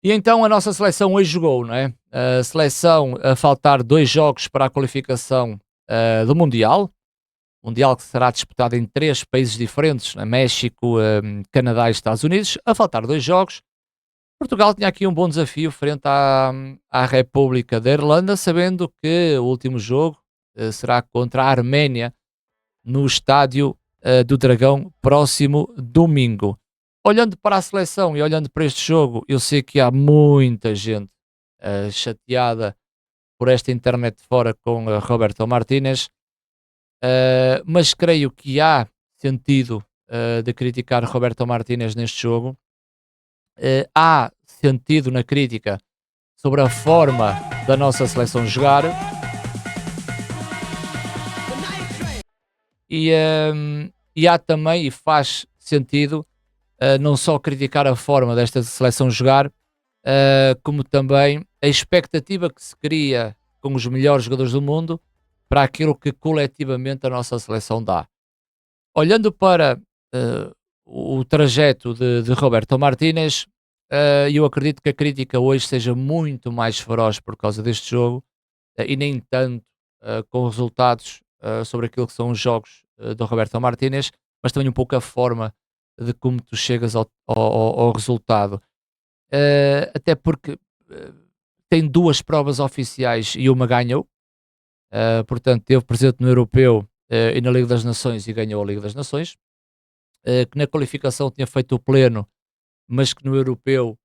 E então a nossa seleção hoje jogou, não é? A seleção a faltar 2 jogos para a qualificação, do Mundial que será disputado em 3 países diferentes, né, México, Canadá e Estados Unidos, a faltar 2 jogos. Portugal tinha aqui um bom desafio frente à República da Irlanda, sabendo que o último jogo, será contra a Arménia no estádio, do Dragão, próximo domingo. Olhando para a seleção e olhando para este jogo, eu sei que há muita gente, chateada por esta internet fora com Roberto Martínez, mas creio que há sentido, de criticar Roberto Martínez neste jogo. Há sentido na crítica sobre a forma da nossa seleção jogar e há também, e faz sentido, não só criticar a forma desta seleção jogar, como também a expectativa que se cria com os melhores jogadores do mundo para aquilo que coletivamente a nossa seleção dá. Olhando para eh, o trajeto de Roberto Martínez, eu acredito que a crítica hoje seja muito mais feroz por causa deste jogo e nem tanto com resultados sobre aquilo que são os jogos do Roberto Martínez, mas também um pouco a forma de como tu chegas ao resultado. Até porque eh, tem duas provas oficiais e uma ganhou, portanto, teve presente no Europeu e na Liga das Nações e ganhou a Liga das Nações, que na qualificação tinha feito o pleno, mas que no Europeu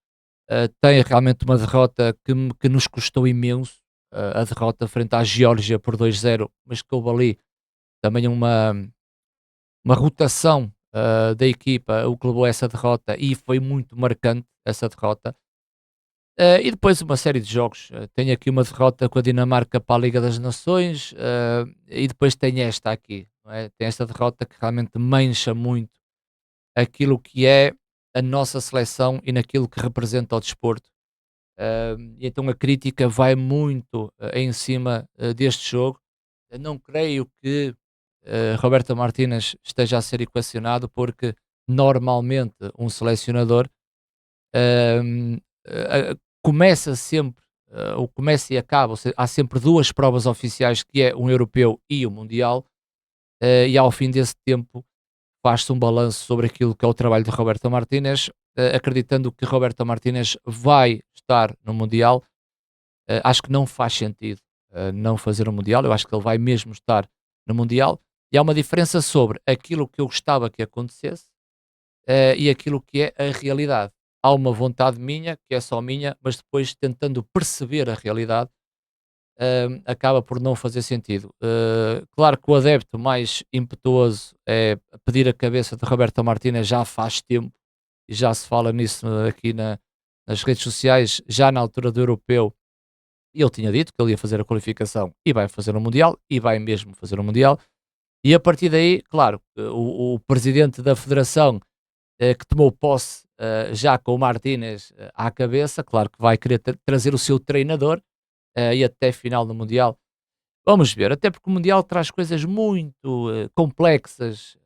tem realmente uma derrota que nos custou imenso, a derrota frente à Geórgia por 2-0, mas que houve ali também uma rotação da equipa, o que levou a essa derrota e foi muito marcante essa derrota. E depois uma série de jogos. Tenho aqui uma derrota com a Dinamarca para a Liga das Nações e depois tem esta aqui. Não é? Tem esta derrota que realmente mancha muito aquilo que é a nossa seleção e naquilo que representa o desporto. E então a crítica vai muito em cima deste jogo. Eu não creio que Roberto Martínez esteja a ser equacionado porque normalmente um selecionador hum, começa sempre, ou começa e acaba, ou seja, há sempre duas provas oficiais que é um europeu e um mundial, e ao fim desse tempo faz-se um balanço sobre aquilo que é o trabalho de Roberto Martínez, acreditando que Roberto Martínez vai estar no Mundial. Acho que não faz sentido não fazer o Mundial, eu acho que ele vai mesmo estar no Mundial. E há uma diferença sobre aquilo que eu gostava que acontecesse e aquilo que é a realidade. Há uma vontade minha, que é só minha, mas depois tentando perceber a realidade, acaba por não fazer sentido. Claro que o adepto mais impetuoso é pedir a cabeça de Roberto Martínez já faz tempo, e já se fala nisso aqui nas redes sociais, já na altura do europeu, e ele tinha dito que ele ia fazer a qualificação e vai fazer o Mundial, e vai mesmo fazer o Mundial, e a partir daí, claro, o presidente da federação que tomou posse já com o Martínez à cabeça, claro que vai querer trazer o seu treinador e até final do Mundial. Vamos ver, até porque o Mundial traz coisas muito complexas,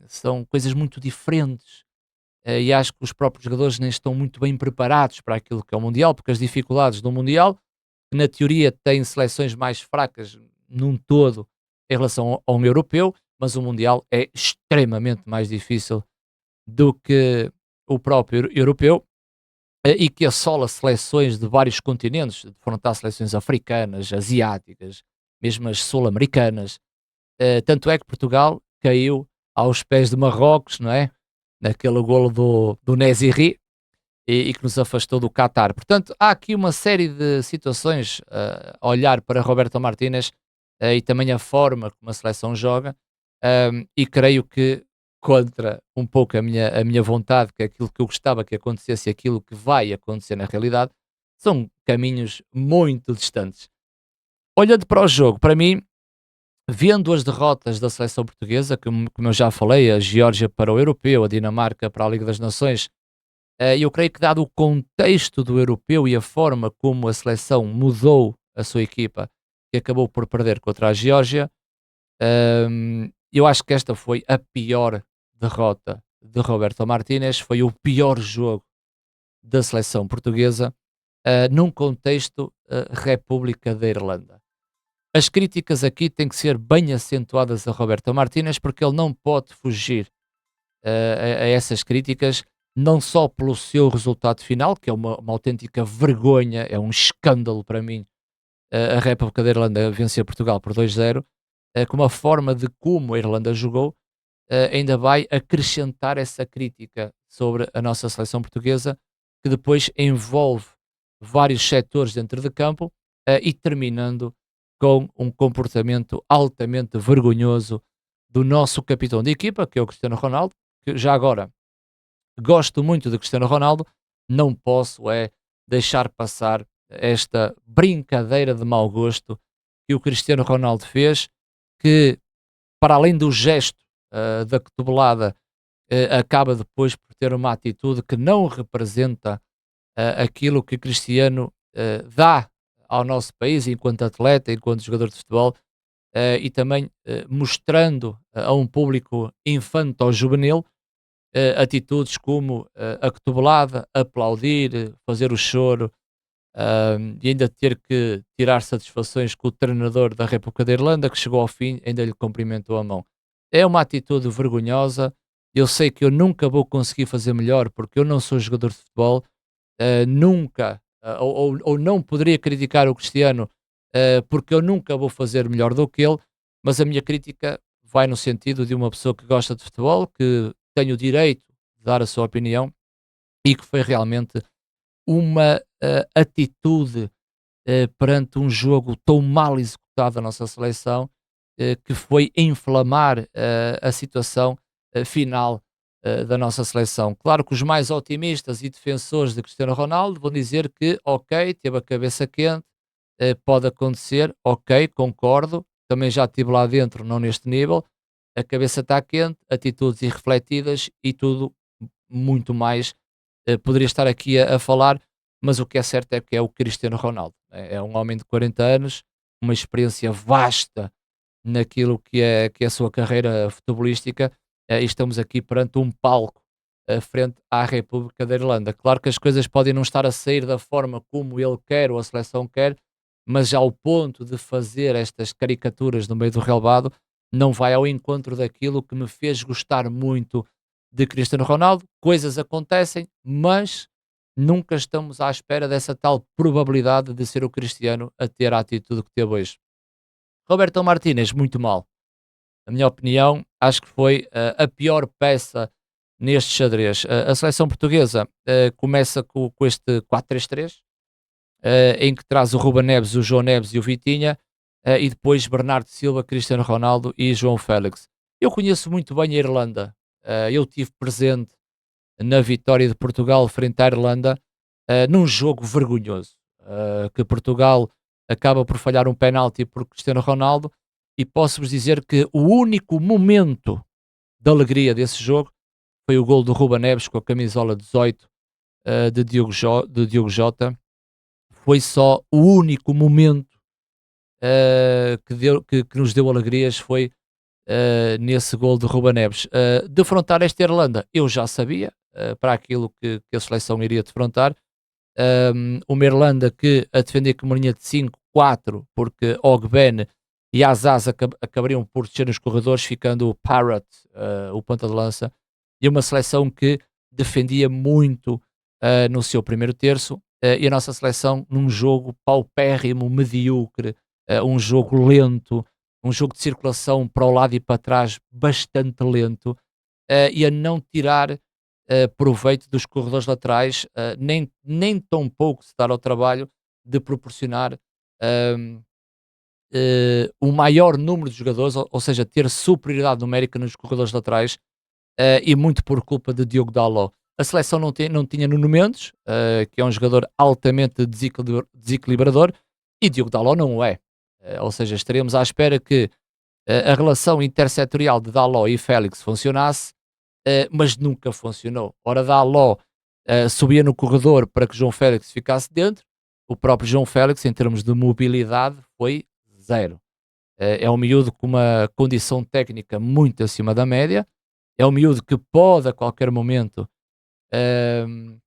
são coisas muito diferentes e acho que os próprios jogadores nem estão muito bem preparados para aquilo que é o Mundial, porque as dificuldades do Mundial, que na teoria tem seleções mais fracas num todo em relação ao europeu, mas o Mundial é extremamente mais difícil do que o próprio europeu e que assola seleções de vários continentes, de defrontar seleções africanas, asiáticas, mesmo as sul-americanas. Tanto é que Portugal caiu aos pés de Marrocos, não é? Naquele golo do Neziri e que nos afastou do Qatar. Portanto, há aqui uma série de situações a olhar para Roberto Martínez e também a forma como a seleção joga, e creio que contra um pouco a minha vontade, que é aquilo que eu gostava que acontecesse e aquilo que vai acontecer na realidade, são caminhos muito distantes. Olhando para o jogo, para mim, vendo as derrotas da seleção portuguesa, como eu já falei, a Geórgia para o Europeu, a Dinamarca para a Liga das Nações, eu creio que dado o contexto do Europeu e a forma como a seleção mudou a sua equipa, que acabou por perder contra a Geórgia, eu acho que esta foi a pior derrota de Roberto Martínez, foi o pior jogo da seleção portuguesa num contexto República da Irlanda. As críticas aqui têm que ser bem acentuadas a Roberto Martínez, porque ele não pode fugir a essas críticas, não só pelo seu resultado final, que é uma autêntica vergonha, é um escândalo para mim, a República da Irlanda vencer Portugal por 2-0, como a forma de como a Irlanda jogou, ainda vai acrescentar essa crítica sobre a nossa seleção portuguesa, que depois envolve vários setores dentro de campo e terminando com um comportamento altamente vergonhoso do nosso capitão de equipa, que é o Cristiano Ronaldo, que já agora gosto muito de Cristiano Ronaldo, não posso deixar passar esta brincadeira de mau gosto que o Cristiano Ronaldo fez, que para além do gesto da cotovelada, acaba depois por ter uma atitude que não representa aquilo que Cristiano dá ao nosso país enquanto atleta, enquanto jogador de futebol, e também mostrando a um público infanto-juvenil atitudes como a cotovelada, aplaudir, fazer o choro, e ainda ter que tirar satisfações com o treinador da República da Irlanda, que chegou ao fim, ainda lhe cumprimentou a mão. É uma atitude vergonhosa. Eu sei que eu nunca vou conseguir fazer melhor, porque eu não sou jogador de futebol, nunca, ou não poderia criticar o Cristiano, porque eu nunca vou fazer melhor do que ele, mas a minha crítica vai no sentido de uma pessoa que gosta de futebol, que tem o direito de dar a sua opinião e que foi realmente uma atitude perante um jogo tão mal executado da nossa seleção, que foi inflamar a situação final da nossa seleção. Claro que os mais otimistas e defensores de Cristiano Ronaldo vão dizer que, ok, teve a cabeça quente, pode acontecer, ok, concordo, também já estive lá dentro, não neste nível, a cabeça está quente, atitudes irrefletidas e tudo muito mais. Poderia estar aqui a falar, mas o que é certo é que é o Cristiano Ronaldo. É um homem de 40 anos, uma experiência vasta naquilo que é a sua carreira futebolística, e estamos aqui perante um palco frente à República da Irlanda. Claro que as coisas podem não estar a sair da forma como ele quer ou a seleção quer, mas já ao ponto de fazer estas caricaturas no meio do relvado não vai ao encontro daquilo que me fez gostar muito de Cristiano Ronaldo. Coisas acontecem, mas nunca estamos à espera dessa tal probabilidade de ser o Cristiano a ter a atitude que teve hoje. Roberto Martínez, muito mal. Na minha opinião, acho que foi a pior peça neste xadrez. A seleção portuguesa começa com este 4-3-3, em que traz o Ruben Neves, o João Neves e o Vitinha, e depois Bernardo Silva, Cristiano Ronaldo e João Félix. Eu conheço muito bem a Irlanda. Eu tive presente na vitória de Portugal frente à Irlanda, num jogo vergonhoso, que Portugal acaba por falhar um penalti por Cristiano Ronaldo, e posso-vos dizer que o único momento de alegria desse jogo foi o gol do Ruben Neves com a camisola 18 de Diogo Jota. Foi só o único momento que nos deu alegrias, foi nesse gol de Ruben Neves. Defrontar esta Irlanda, eu já sabia, para aquilo que a seleção iria defrontar. Uma Irlanda que a defender com uma linha de 5-4, porque Ogben e Azaz acabariam por descer nos corredores, ficando o Parrott, o ponta de lança, e uma seleção que defendia muito no seu primeiro terço, e a nossa seleção num jogo paupérrimo, medíocre, um jogo lento, um jogo de circulação para o lado e para trás bastante lento, e a não tirar proveito dos corredores laterais, nem tão pouco se dar ao trabalho de proporcionar ahm, o maior número de jogadores, ou seja, ter superioridade numérica nos corredores laterais, e muito por culpa de Diogo Dalot. A seleção não tinha Nuno Mendes, que é um jogador altamente desequilibrador, e Diogo Dalot não o é. Ou seja, estaríamos à espera que a relação intersetorial de Dalot e Félix funcionasse, mas nunca funcionou. Ora, Dalot subia no corredor para que João Félix ficasse dentro, o próprio João Félix, em termos de mobilidade, foi zero. É um miúdo com uma condição técnica muito acima da média, é um miúdo que pode a qualquer momento ehm,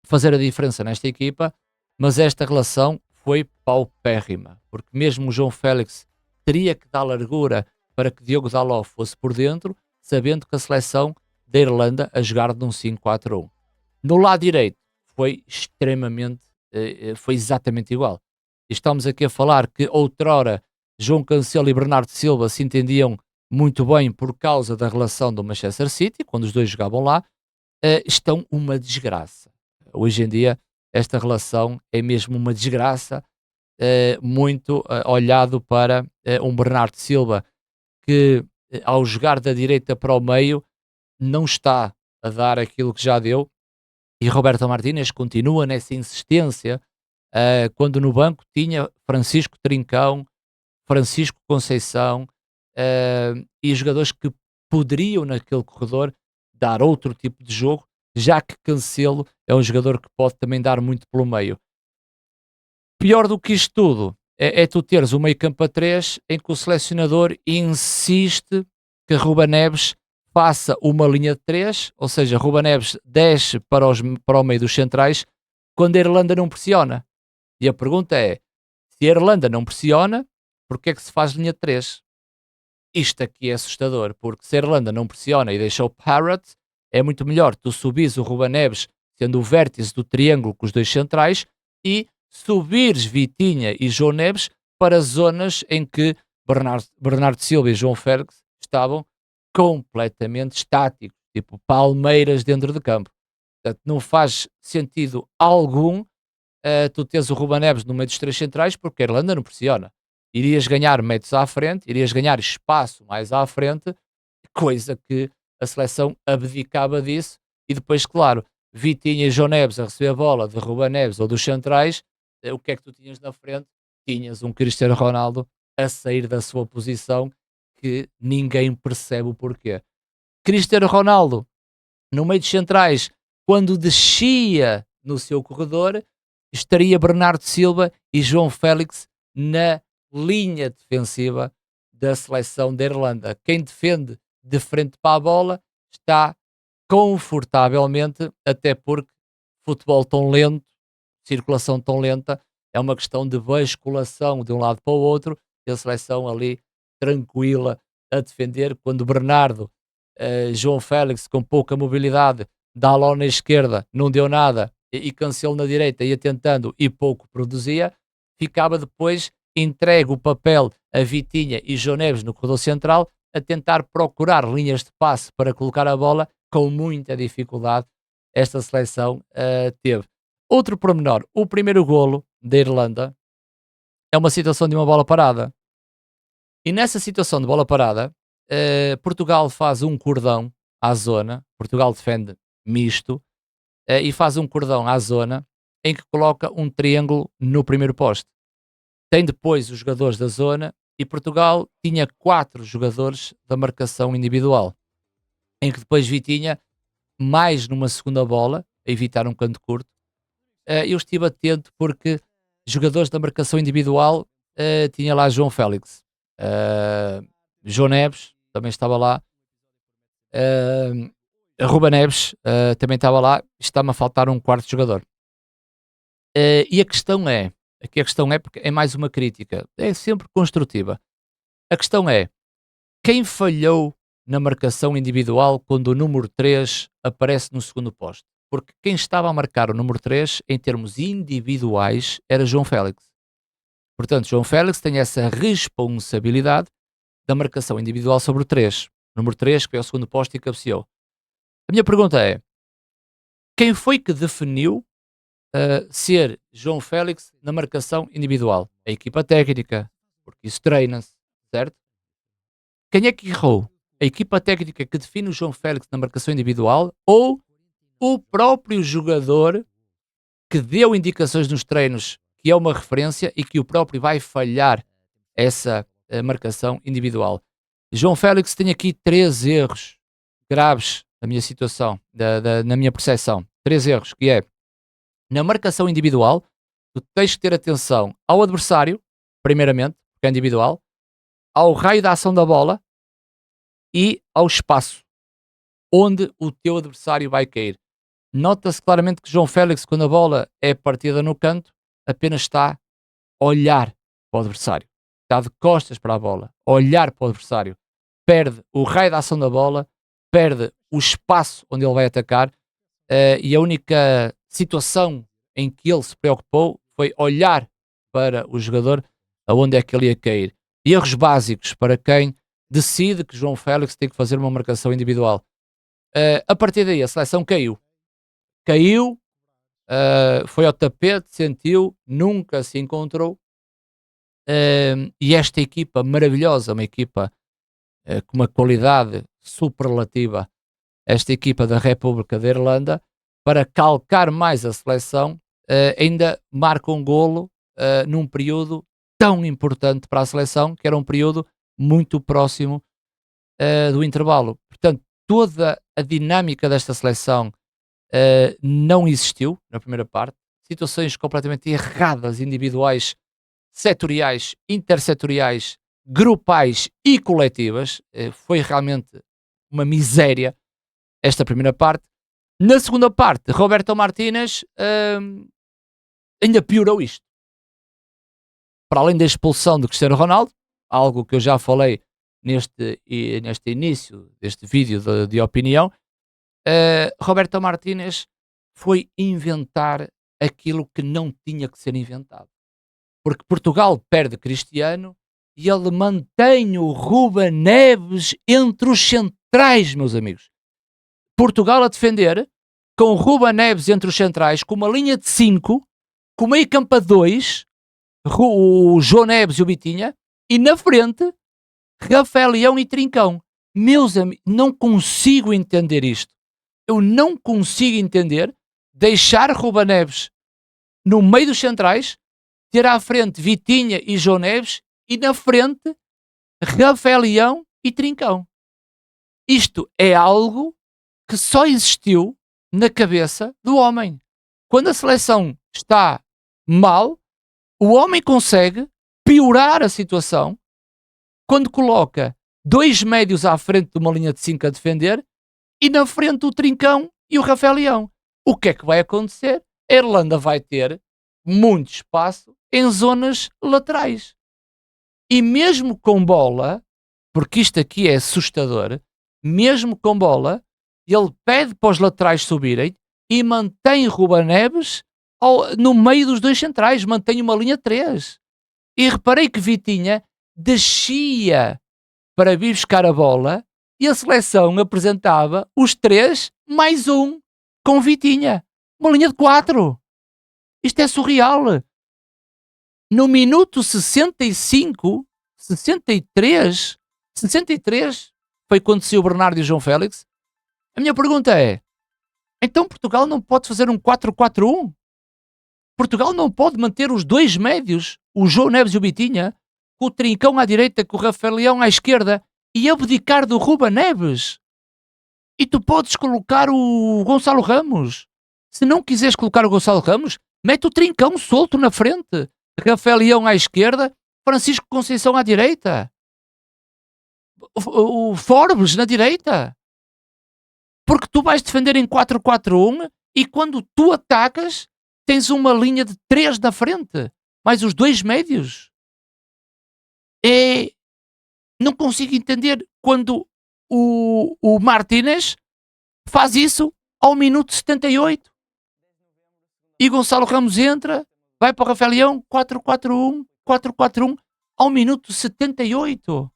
fazer a diferença nesta equipa, mas esta relação foi paupérrima, porque mesmo o João Félix teria que dar largura para que Diogo Dalot fosse por dentro, sabendo que a seleção da Irlanda a jogar num 5-4-1. No lado direito foi extremamente, foi exatamente igual. E estamos aqui a falar que outrora João Cancelo e Bernardo Silva se entendiam muito bem por causa da relação do Manchester City, quando os dois jogavam lá, estão uma desgraça. Hoje em dia, esta relação é mesmo uma desgraça, muito olhado para um Bernardo Silva que, ao jogar da direita para o meio, não está a dar aquilo que já deu, e Roberto Martínez continua nessa insistência, quando no banco tinha Francisco Trincão, Francisco Conceição, e jogadores que poderiam naquele corredor dar outro tipo de jogo, já que Cancelo é um jogador que pode também dar muito pelo meio. Pior do que isto tudo é tu teres o meio campo a 3 em que o selecionador insiste que Ruben Neves faça uma linha de 3, ou seja, Ruben Neves desce para o meio dos centrais quando a Irlanda não pressiona. E a pergunta é, se a Irlanda não pressiona, porque é que se faz linha de 3? Isto aqui é assustador, porque se a Irlanda não pressiona e deixa o Parrott, é muito melhor tu subires o Ruben Neves sendo o vértice do triângulo com os dois centrais e subires Vitinha e João Neves para zonas em que Bernardo Silva e João Félix estavam completamente estáticos, tipo palmeiras dentro de campo. Portanto, não faz sentido algum tu tens o Ruben Neves no meio dos três centrais, porque a Irlanda não pressiona. Irias ganhar metros à frente, irias ganhar espaço mais à frente, coisa que a seleção abdicava disso, e depois, claro, Vitinha e João Neves a receber a bola de Ruben Neves ou dos centrais, o que é que tu tinhas na frente? Tinhas um Cristiano Ronaldo a sair da sua posição que ninguém percebe o porquê. Cristiano Ronaldo, no meio dos centrais, quando descia no seu corredor, estaria Bernardo Silva e João Félix na linha defensiva da seleção da Irlanda. Quem defende de frente para a bola está confortavelmente, até porque futebol tão lento, circulação tão lenta, é uma questão de basculação de um lado para o outro, e a seleção ali tranquila a defender, quando Bernardo, João Félix com pouca mobilidade, Dalot na esquerda, não deu nada, e Cancelo na direita ia tentando e pouco produzia, ficava depois entregue o papel a Vitinha e João Neves no corredor central a tentar procurar linhas de passe para colocar a bola, com muita dificuldade esta seleção teve. Outro pormenor, o primeiro golo da Irlanda é uma situação de uma bola parada. E nessa situação de bola parada, Portugal faz um cordão à zona, Portugal defende misto, e faz um cordão à zona em que coloca um triângulo no primeiro poste. Tem depois os jogadores da zona e Portugal tinha 4 jogadores da marcação individual, em que depois Vitinha, mais numa segunda bola, a evitar um canto curto, eu estive atento porque jogadores da marcação individual tinha lá João Félix, João Neves também estava lá, Ruben Neves também estava lá, está-me a faltar um quarto jogador. E a questão é, aqui a questão é, porque é mais uma crítica, é sempre construtiva. A questão é, quem falhou na marcação individual quando o número 3 aparece no segundo posto? Porque quem estava a marcar o número 3 em termos individuais era João Félix. Portanto, João Félix tem essa responsabilidade da marcação individual sobre o 3. Número 3, que é o segundo posto e cabeceou. A minha pergunta é, quem foi que definiu ser João Félix na marcação individual? A equipa técnica, porque isso treina-se, certo? Quem é que errou? A equipa técnica que define o João Félix na marcação individual ou o próprio jogador que deu indicações nos treinos que é uma referência e que o próprio vai falhar essa marcação individual? João Félix tem aqui 3 erros graves na minha situação, na minha percepção. 3 erros, que é, na marcação individual, tu tens que ter atenção ao adversário, primeiramente, porque é individual, ao raio da ação da bola e ao espaço onde o teu adversário vai cair. Nota-se claramente que João Félix, quando a bola é partida no canto, apenas está a olhar para o adversário. Está de costas para a bola, a olhar para o adversário. Perde o raio da ação da bola, perde o espaço onde ele vai atacar, e a única situação em que ele se preocupou foi olhar para o jogador aonde é que ele ia cair. Erros básicos para quem decide que João Félix tem que fazer uma marcação individual. A partir daí a seleção caiu, foi ao tapete, sentiu, nunca se encontrou. E esta equipa maravilhosa, uma equipa com uma qualidade superlativa, esta equipa da República da Irlanda, para calcar mais a seleção, ainda marca um golo num período tão importante para a seleção, que era um período muito próximo do intervalo. Portanto, toda a dinâmica desta seleção não existiu na primeira parte. Situações completamente erradas, individuais, setoriais, intersetoriais, grupais e coletivas. Foi realmente uma miséria esta primeira parte. Na segunda parte, Roberto Martínez ainda piorou isto. Para além da expulsão de Cristiano Ronaldo, algo que eu já falei neste início deste vídeo de opinião, Roberto Martínez foi inventar aquilo que não tinha que ser inventado. Porque Portugal perde Cristiano e ele mantém o Ruben Neves entre os centrais, meus amigos. Portugal a defender, com o Ruben Neves entre os centrais, com uma linha de 5, com meio campo a 2, o João Neves e o Vitinha, e na frente, Rafael Leão e Trincão. Meus amigos, não consigo entender isto. Eu não consigo entender deixar Ruben Neves no meio dos centrais, ter à frente Vitinha e João Neves, e na frente, Rafael Leão e Trincão. Isto é algo que só existiu na cabeça do homem. Quando a seleção está mal, o homem consegue piorar a situação quando coloca 2 médios à frente de uma linha de 5 a defender e na frente o Trincão e o Rafael Leão. O que é que vai acontecer? A Irlanda vai ter muito espaço em zonas laterais. E mesmo com bola, porque isto aqui é assustador, mesmo com bola, ele pede para os laterais subirem e mantém Ruben Neves no meio dos 2 centrais, mantém uma linha 3. E reparei que Vitinha descia para vir buscar a bola e a seleção apresentava os 3 mais 1 com Vitinha. Uma linha de 4. Isto é surreal. No minuto 65, 63 foi quando saiu o Bernardo e o João Félix. A minha pergunta é, então Portugal não pode fazer um 4-4-1? Portugal não pode manter os 2 médios, o João Neves e o Vitinha, com o Trincão à direita, com o Rafael Leão à esquerda, e abdicar do Ruben Neves? E tu podes colocar o Gonçalo Ramos. Se não quiseres colocar o Gonçalo Ramos, mete o Trincão solto na frente, Rafael Leão à esquerda, Francisco Conceição à direita, o Forbes na direita. Porque tu vais defender em 4-4-1 e quando tu atacas tens uma linha de 3 na frente, mais os 2 médios. Não consigo entender quando o Martínez faz isso ao minuto 78. E Gonçalo Ramos entra, vai para o Rafael Leão, 4-4-1, 4-4-1, ao minuto 78.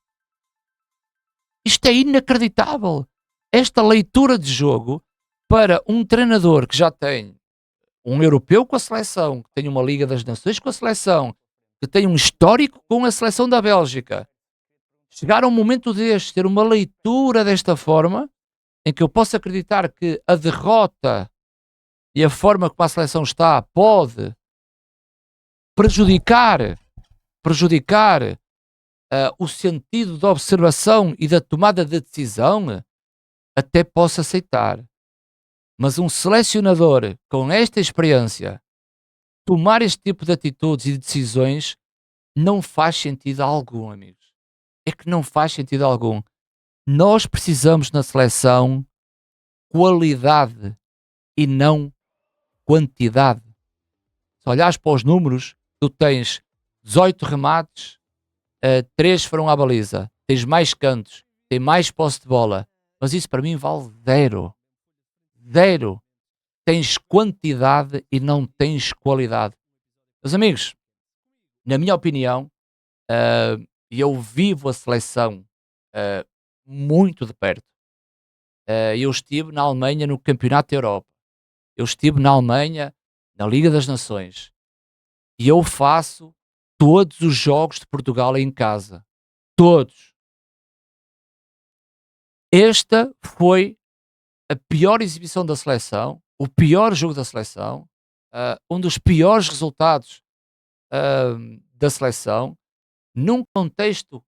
Isto é inacreditável. Esta leitura de jogo para um treinador que já tem um europeu com a seleção, que tem uma Liga das Nações com a seleção, que tem um histórico com a seleção da Bélgica, chegar a um momento deste, ter uma leitura desta forma, em que eu posso acreditar que a derrota e a forma como a seleção está pode prejudicar o sentido da observação e da tomada de decisão, até posso aceitar. Mas um selecionador com esta experiência tomar este tipo de atitudes e de decisões não faz sentido algum, amigos. É que não faz sentido algum. Nós precisamos na seleção qualidade. e não quantidade. Se olhares para os números, tu tens 18 remates, 3 foram à baliza, tens mais cantos, tens mais posse de bola, mas isso para mim vale zero. Zero. Tens quantidade e não tens qualidade. Meus amigos, na minha opinião, eu vivo a seleção muito de perto. Eu estive na Alemanha no Campeonato da Europa. Eu estive na Alemanha na Liga das Nações. E eu faço todos os jogos de Portugal em casa. Todos. Esta foi a pior exibição da seleção, o pior jogo da seleção, um dos piores resultados da seleção, num contexto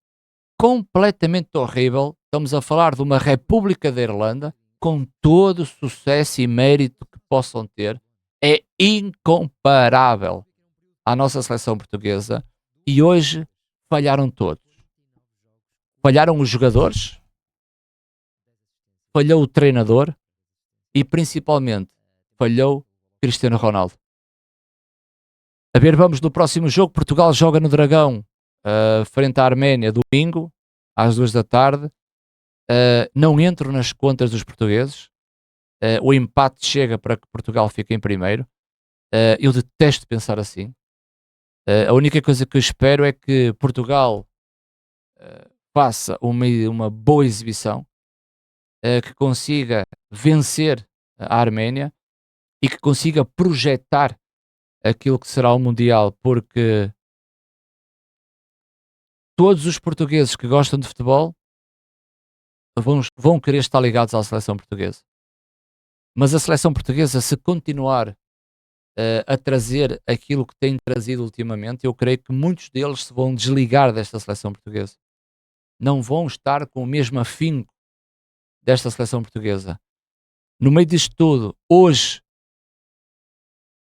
completamente horrível. Estamos a falar de uma República da Irlanda, com todo o sucesso e mérito que possam ter. É incomparável à nossa seleção portuguesa e hoje falharam todos. Falharam os jogadores, falhou o treinador e principalmente falhou Cristiano Ronaldo. A ver, vamos no próximo jogo. Portugal joga no Dragão frente à Arménia domingo às 2 da tarde. Não entro nas contas dos portugueses. O empate chega para que Portugal fique em primeiro. Eu detesto pensar assim. A única coisa que eu espero é que Portugal faça uma boa exibição, que consiga vencer a Arménia e que consiga projetar aquilo que será o Mundial, porque todos os portugueses que gostam de futebol vão querer estar ligados à seleção portuguesa. Mas a seleção portuguesa, se continuar a trazer aquilo que tem trazido ultimamente, eu creio que muitos deles se vão desligar desta seleção portuguesa. Não vão estar com o mesmo afinco desta seleção portuguesa. No meio disto tudo, hoje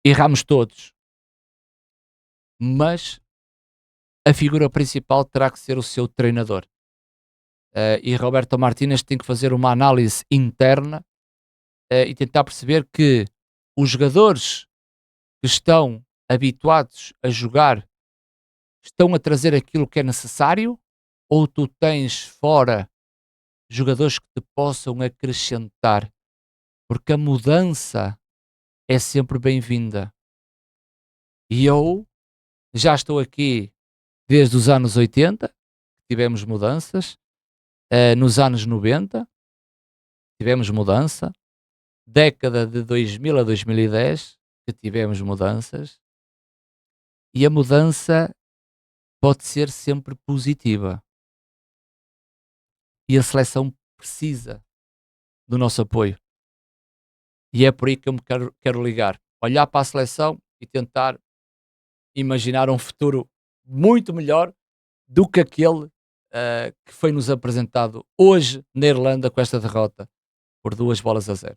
erramos todos, mas a figura principal terá que ser o seu treinador. E Roberto Martínez tem que fazer uma análise interna e tentar perceber que os jogadores que estão habituados a jogar estão a trazer aquilo que é necessário, ou tu tens fora jogadores que te possam acrescentar, porque a mudança é sempre bem-vinda. E eu já estou aqui desde os anos 80, tivemos mudanças, nos anos 90 tivemos mudança, década de 2000 a 2010 que tivemos mudanças, e a mudança pode ser sempre positiva. E a seleção precisa do nosso apoio. E é por aí que eu me quero ligar. Olhar para a seleção e tentar imaginar um futuro muito melhor do que aquele que foi-nos apresentado hoje na Irlanda com esta derrota por 2-0.